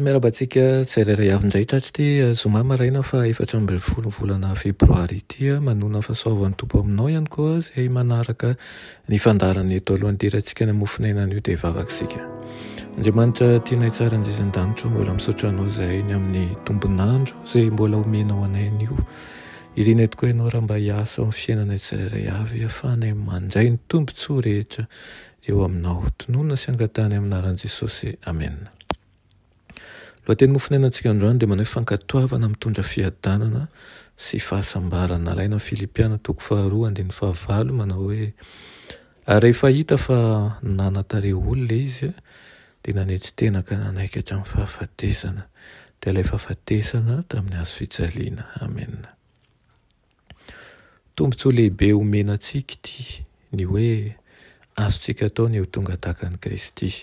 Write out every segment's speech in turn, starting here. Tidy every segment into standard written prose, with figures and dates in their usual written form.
Miarabantsika tsirairay avy-indray tratry ty zoma maraina fa 14 volana febroary ity manona fahasoavan'ny tompo aminao ihany koa izay manaraka ny fandarany eto alohan'itirantsika ny mofinaina an'io dia vavakisika. Andriamanitra tianay tsara anjesan-danitro mbola misaotra anao izay ny amin'ny tombonandro izay mbola omenao anay an'io. Ireny tokoa ianao raha mba hiasa amin'ny fiainanay tsirairay avy ahafahanay mandray ny tombontsoa rehetra eo aminao. Tonoina sy angatahany amin'anaran'i Jesosy. Amen. Lohateny mofinainantsika androany dia manao fankatoavana mitondra fiadanana sy fahasambarana. Alaina Filipiana 2:2-5 manao hoe rehefa hita fa nanatare olona izy dia nanetry tena ka nanaiky hatramin'ny fahafatesana dia ilay fahafatesana tamin'ny hazo fijaliana. Amen. Tombontsoa lehibe omenantsika ity ny hoe azontsika atao ny ho tonga tahaka ny Kristy.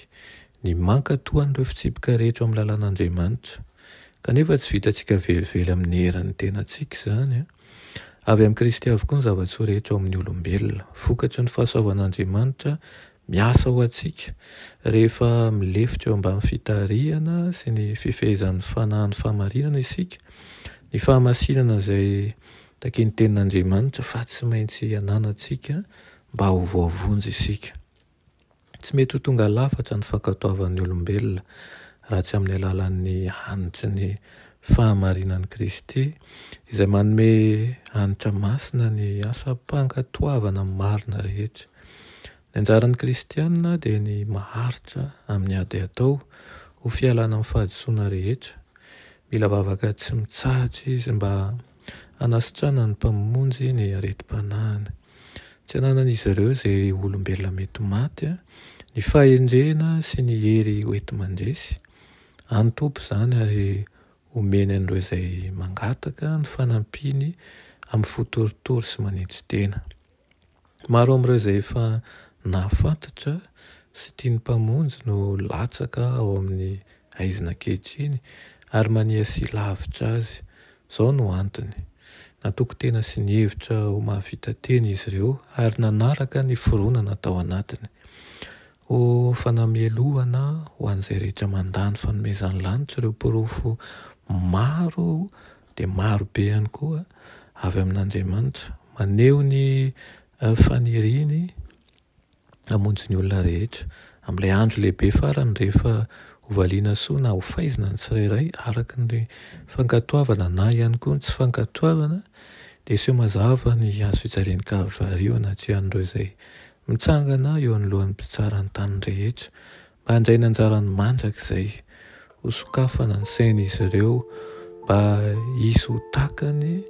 Ny mankatohan'ireo fitsipika rehetra amin'ny lalàn'Andriamanitra kanefa tsy vitantsika velively amin'ny heran'ny tenantsika izany. Avy amin'ny Kristy avokoa ny zavatsoa rehetra ao amin'ny olombelona. Vokatry ny fahasoavan'Andriamanitra miasa ho antsika rehefa milefitra eo amban'ny fitarihana sy ny fifehezan'ny fanahin'ny fahamarinana isika. Ny fahamasinana izay taky ny tenin'Andriamanitra fa tsy maintsy hananantsika mba ho voavonjy isika. Tsy mety ho tonga lafatra ny fankatoavan'ny olombelona raha tsy amin'ny alalan'ny hanitry ny fahamarinan'i Kristy izay manome hanitra masina ny asa-pankatoavana marina rehetra. Ny anjaran'ny kristianina dia ny maharitra amin'ny ady atao ho fialana amin'ny fahadisoana rehetra. Mila vavaka tsy mitsahatra izy mba hanasitrana ny mpamonjy ny areti-panahiny. Tsy hananan'izy ireo izay olombelona mety maty, ny fahendrena sy ny hery hoeti mandresy. Antompo izany ary omeny an'ireo izay mangataka ny fanampiny amin'ny fotoritory sy manetry tena. Maro amin'ireo izay efa nahafantatra sy tiany mpamonjy no latsaka ao amin'ny haizina ankehitriny ary mania sy lavitra azy. Izao no antony. Natoko tena sy ny hevitra ho mahavita teny izy ireo ary nanaraka ny foronana tao anatiny. Ho fanamelohana ho an'izay rehetra mandany fanomezan'ny lanitra ireo porofo maro dia maro be ihany koa avy amin'Andriamanitra. Maneho ny faniriany hamonjy ny olona rehetra amin'ilay andro lehibe farany rehefa hovaliana soa na ho faizina ny tsirairay araka ny fankatoavana na ihany koa ny tsy fankatoavana dia iseho mazava ny hazo fijalian'ny Kalvario anatrehan'ireo izay mitsangana eo anoloan'ny mpitsara ny tany rehetra mba handray ny anjarany mandrakizay ho sokafana ny sain'izy ireo mba hisy ho takany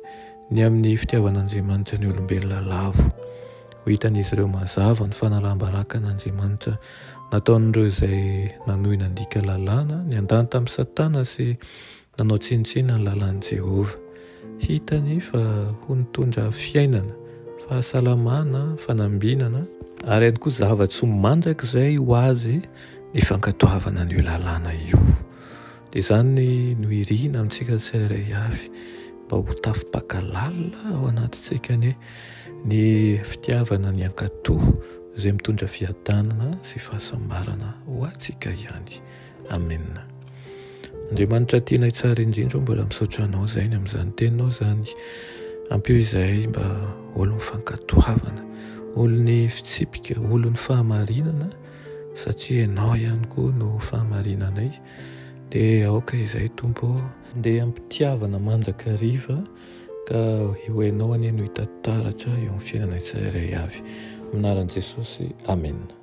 ny amin'ny fitiavan'Andriamanitra ny olombelona lavo. Ho hitan'izy ireo mazava ny fanalam-barakan'Andriamanitra nataon'ireo izay nanohy nandika lalàna, ny andany tamin'ny Satana sy nanao tsinontsina ny lalàn'i Jehova. Hitany fa ho nitondra fiainana, fahasalamana, fanambinana ary ihany koa zavatsoa mandrakizay ho azy ny fankatoavana an'io lalàna io. Dia izany no irina amintsika tsirairay avy mba ho tafipakalala ao anatintsika ny fitiavana ny ankatoa izay mitondra fiadanana sy fahasambarana ho antsika ihany. Amen. Andriamanitra tianay tsara indrindra mbola misaotra anao izay ny amin'izany teninao izany. Ampio izahay mba olo mifankatoavana, olon'ny fitsipika, olon'ny fahamarinana satria ianao ihany koa no fahamarinanay. Dia aoka izay Tompo dia ampitiavana manjakariva ka eo ianao anie no hita taratra eo amin'ny fiainanay tsirairay avy. Amin'ny anaran'i Jesosy. Amen.